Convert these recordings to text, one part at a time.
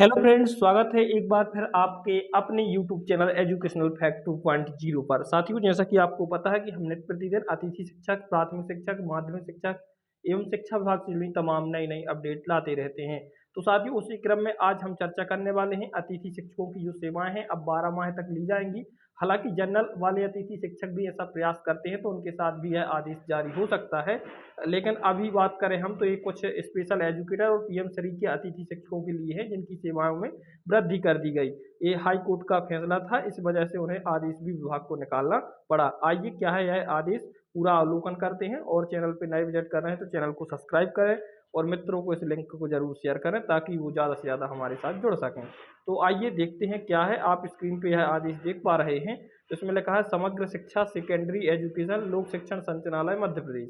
Hello friends, स्वागत है एक बार फिर आपके अपने यूट्यूब चैनल एजुकेशनल फैक्ट 2.0 पर। साथियों, जैसा कि आपको पता है कि हम नित्य प्रतिदिन अतिथि शिक्षक, प्राथमिक शिक्षक, माध्यमिक शिक्षक एवं शिक्षा विभाग से जुड़ी तमाम नई नई अपडेट लाते रहते हैं। तो साथियों, उसी क्रम में आज हम चर्चा करने वाले हैं अतिथि शिक्षकों की जो सेवाएं हैं अब 12 माह तक ली जाएंगी। हालांकि जनरल वाले अतिथि शिक्षक भी ऐसा प्रयास करते हैं तो उनके साथ भी यह आदेश जारी हो सकता है। लेकिन अभी बात करें हम तो ये कुछ स्पेशल एजुकेटर और पीएम श्री के अतिथि शिक्षकों के लिए है जिनकी सेवाओं में वृद्धि कर दी गई। ये हाई कोर्ट का फैसला था, इस वजह से उन्हें आदेश भी विभाग को निकालना पड़ा। आइए क्या है यह आदेश, पूरा अवलोकन करते हैं। और चैनल पे नए विजिट कर रहे हैं तो चैनल को सब्सक्राइब करें और मित्रों को इस लिंक को जरूर शेयर करें ताकि वो ज़्यादा से ज़्यादा हमारे साथ जुड़ सकें। तो आइए देखते हैं क्या है। आप स्क्रीन पे यह आदेश देख पा रहे हैं। इसमें लिखा है समग्र शिक्षा सेकेंडरी एजुकेशन लोक शिक्षण संचालनालय मध्य प्रदेश,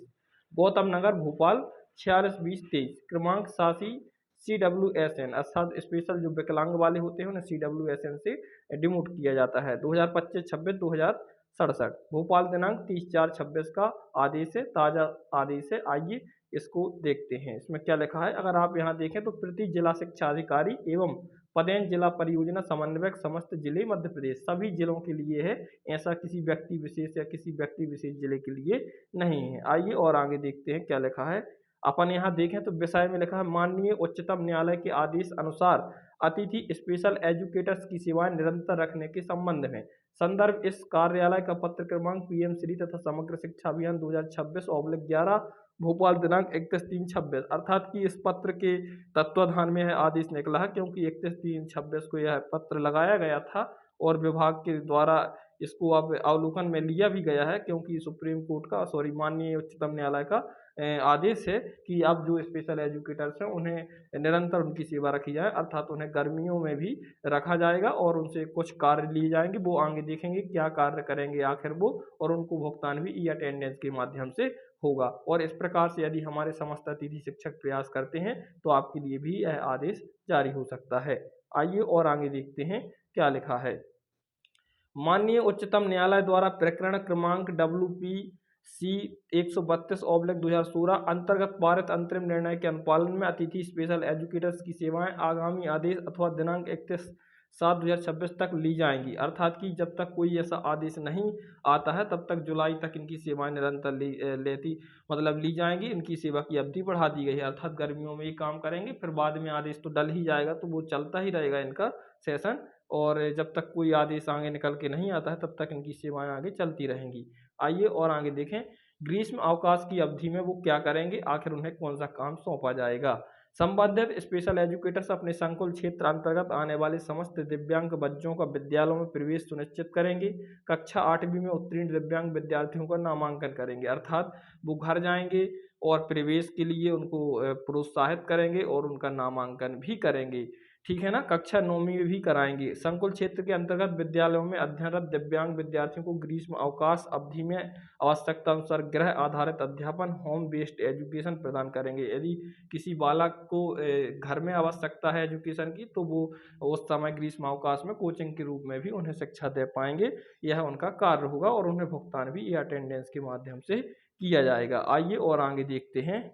गौतम नगर भोपाल 462023, क्रमांक 87 CWSN अर्थात स्पेशल जो विकलांग वाले होते हैं उन्हें CWSN से डिमोट किया जाता है। 2025-26 भोपाल, दिनांक 30/4/26 का आदेश है, ताज़ा आदेश है। आइए इसको देखते हैं। इसमें क्या लिखा है, अगर आप यहाँ देखें तो प्रति जिला शिक्षा अधिकारी एवं पदेन जिला परियोजना समन्वयक समस्त जिले मध्य प्रदेश, सभी जिलों के लिए है, ऐसा किसी व्यक्ति विशेष या किसी व्यक्ति विशेष जिले के लिए नहीं है। आइए और आगे देखते हैं क्या लिखा है। अपन यहाँ देखें तो विषय में लिखा है माननीय उच्चतम न्यायालय के आदेश अनुसार अतिथि स्पेशल एजुकेटर्स की सेवाएं निरंतर रखने के संबंध में संदर्भ इस कार्यालय का पत्र क्रमांक पीएम श्री तथा समग्र शिक्षा अभियान 2026/11 भोपाल, दिनांक 31/3/26 अर्थात कि इस पत्र के तत्वाधान में यह आदेश निकला है, क्योंकि 31/3/26 को यह पत्र लगाया गया था और विभाग के द्वारा इसको अब अवलोकन में लिया भी गया है, क्योंकि सुप्रीम कोर्ट का माननीय उच्चतम न्यायालय का आदेश है कि अब जो स्पेशल एजुकेटर्स हैं उन्हें निरंतर उनकी सेवा रखी जाए, अर्थात उन्हें गर्मियों में भी रखा जाएगा और उनसे कुछ कार्य लिए जाएंगे। वो आगे देखेंगे क्या कार्य करेंगे आखिर वो, और उनको भुगतान भी ई अटेंडेंस के माध्यम से होगा। और इस प्रकार से यदि हमारे समस्त अतिथि शिक्षक प्रयास करते हैं तो आपके लिए भी यह आदेश जारी हो सकता है। आइए और आगे देखते हैं क्या लिखा है। माननीय उच्चतम न्यायालय द्वारा प्रकरण क्रमांक WPC 132/2016 अंतर्गत पारित अंतरिम निर्णय के अनुपालन में अतिथि स्पेशल एजुकेटर्स की सेवाएं आगामी आदेश अथवा दिनांक 31/7/2026 तक ली जाएंगी, अर्थात कि जब तक कोई ऐसा आदेश नहीं आता है तब तक जुलाई तक इनकी सेवाएं निरंतर ली जाएंगी। इनकी सेवा की अवधि बढ़ा दी गई है, अर्थात गर्मियों में ये काम करेंगे, फिर बाद में आदेश तो डल ही जाएगा तो वो चलता ही रहेगा इनका सेशन। और जब तक कोई आदेश आगे निकल के नहीं आता है तब तक इनकी सेवाएं आगे चलती रहेंगी। आइए और आगे देखें ग्रीष्म अवकाश की अवधि में वो क्या करेंगे, आखिर उन्हें कौन सा काम सौंपा जाएगा। संबंधित स्पेशल एजुकेटर्स अपने संकुल क्षेत्र अंतर्गत आने वाले समस्त दिव्यांग बच्चों का विद्यालयों में प्रवेश सुनिश्चित करेंगे। कक्षा 8वीं में उत्तीर्ण दिव्यांग विद्यार्थियों का नामांकन करेंगे, अर्थात वो घर जाएंगे और प्रवेश के लिए उनको प्रोत्साहित करेंगे और उनका नामांकन भी करेंगे, ठीक है ना। कक्षा 9वीं में भी कराएंगे। संकुल क्षेत्र के अंतर्गत विद्यालयों में अध्ययनरत दिव्यांग विद्यार्थियों को ग्रीष्म अवकाश अवधि में आवश्यकता अनुसार गृह आधारित अध्यापन होम बेस्ड एजुकेशन प्रदान करेंगे। यदि किसी बालक को घर में आवश्यकता है एजुकेशन की तो वो उस समय ग्रीष्म अवकाश में कोचिंग के रूप में भी उन्हें शिक्षा दे पाएंगे। यह उनका कार्य होगा और उन्हें भुगतान भी अटेंडेंस के माध्यम से किया जाएगा। आइए और आगे देखते हैं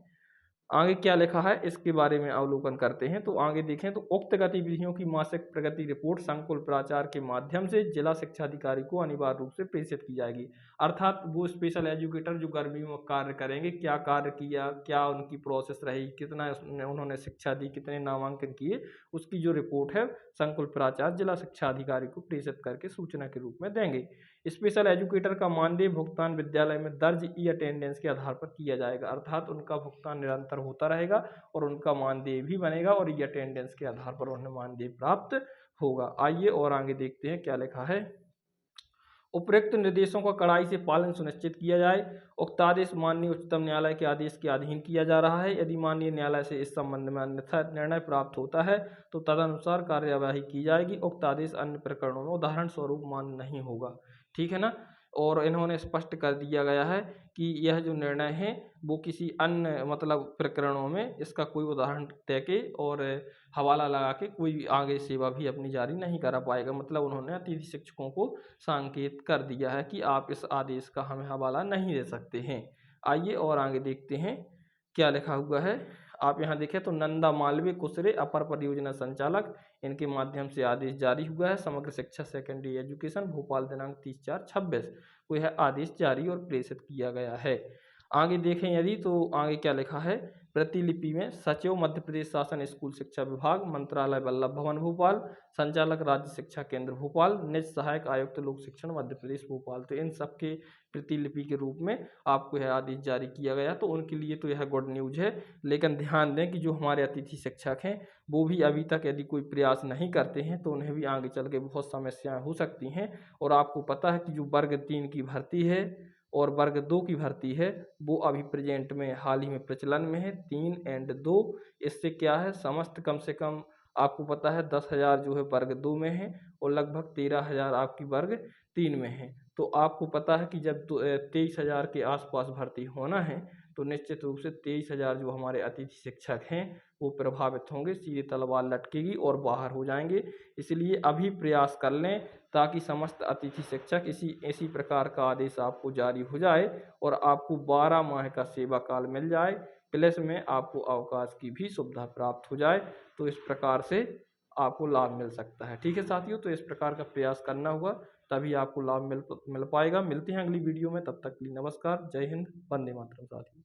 आगे क्या लिखा है, इसके बारे में अवलोकन करते हैं। तो आगे देखें तो उक्त गतिविधियों की मासिक प्रगति रिपोर्ट संकुल प्राचार्य के माध्यम से जिला शिक्षा अधिकारी को अनिवार्य रूप से प्रेषित की जाएगी, अर्थात वो स्पेशल एजुकेटर जो गर्मियों में कार्य करेंगे, क्या कार्य किया, क्या उनकी प्रोसेस रही, कितना उन्होंने शिक्षा दी, कितने नामांकन किए, उसकी जो रिपोर्ट है संकुल प्राचार्य जिला शिक्षा अधिकारी को प्रेषित करके सूचना के रूप में देंगे। स्पेशल एजुकेटर का मानदेय भुगतान विद्यालय में दर्ज ई अटेंडेंस के आधार पर किया जाएगा, अर्थात उनका भुगतान निरंतर होता रहेगा और उनका मानदेय भी बनेगा और ई अटेंडेंस के आधार पर उन्हें मानदेय प्राप्त होगा। आइए और आगे देखते हैं क्या लिखा है। उपयुक्त निर्देशों का कड़ाई से पालन सुनिश्चित किया जाए। उक्त आदेश माननीय उच्चतम न्यायालय के आदेश के अधीन किया जा रहा है। यदि माननीय न्यायालय से इस संबंध में अन्यथा निर्णय प्राप्त होता है तो तदनुसार कार्यवाही की जाएगी। उक्त आदेश अन्य प्रकरणों में उदाहरण स्वरूप मान्य नहीं होगा, ठीक है ना। और इन्होंने स्पष्ट कर दिया गया है कि यह जो निर्णय है वो किसी अन्य प्रकरणों में इसका कोई उदाहरण दे के और हवाला लगा के कोई आगे सेवा भी अपनी जारी नहीं करा पाएगा। उन्होंने अतिथि शिक्षकों को संकेत कर दिया है कि आप इस आदेश का हमें हवाला नहीं दे सकते हैं। आइए और आगे देखते हैं क्या लिखा हुआ है। आप यहाँ देखें तो नंदा मालवीय कुशरे अपर परियोजना संचालक, इनके माध्यम से आदेश जारी हुआ है। समग्र शिक्षा सेकेंडरी एजुकेशन भोपाल दिनांक 30/4/26 को यह आदेश जारी और प्रेषित किया गया है। आगे देखें यदि तो आगे क्या लिखा है, प्रतिलिपि में सचिव मध्य प्रदेश शासन स्कूल शिक्षा विभाग, मंत्रालय वल्लभ भवन भोपाल, संचालक राज्य शिक्षा केंद्र भोपाल, निज सहायक आयुक्त लोक शिक्षण मध्य प्रदेश भोपाल। तो इन सबके प्रतिलिपि के रूप में आपको यह आदेश जारी किया गया, तो उनके लिए तो यह गुड न्यूज है। लेकिन ध्यान दें कि जो हमारे अतिथि शिक्षक हैं वो भी अभी तक यदि कोई प्रयास नहीं करते हैं तो उन्हें भी आगे चल के बहुत समस्याएं हो सकती हैं। और आपको पता है कि जो वर्ग 3 की भर्ती है और वर्ग 2 की भर्ती है वो अभी प्रेजेंट में हाल ही में प्रचलन में है, 3 एंड 2। इससे क्या है, समस्त कम से कम आपको पता है 10,000 जो है वर्ग 2 में है और लगभग 13,000 आपकी वर्ग 3 में है। तो आपको पता है कि जब 23,000 के आसपास भर्ती होना है तो निश्चित रूप से 23,000 जो हमारे अतिथि शिक्षक हैं वो प्रभावित होंगे, सीधे तलवार लटकेगी और बाहर हो जाएंगे। इसलिए अभी प्रयास कर लें ताकि समस्त अतिथि शिक्षक इसी प्रकार का आदेश आपको जारी हो जाए और आपको 12 माह का सेवा काल मिल जाए, प्लस में आपको अवकाश की भी सुविधा प्राप्त हो जाए। तो इस प्रकार से आपको लाभ मिल सकता है। ठीक है साथियों, तो इस प्रकार का प्रयास करना होगा तभी आपको लाभ मिल पाएगा। मिलते हैं अगली वीडियो में, तब तक के लिए नमस्कार, जय हिंद, वंदे मातरम साथियों।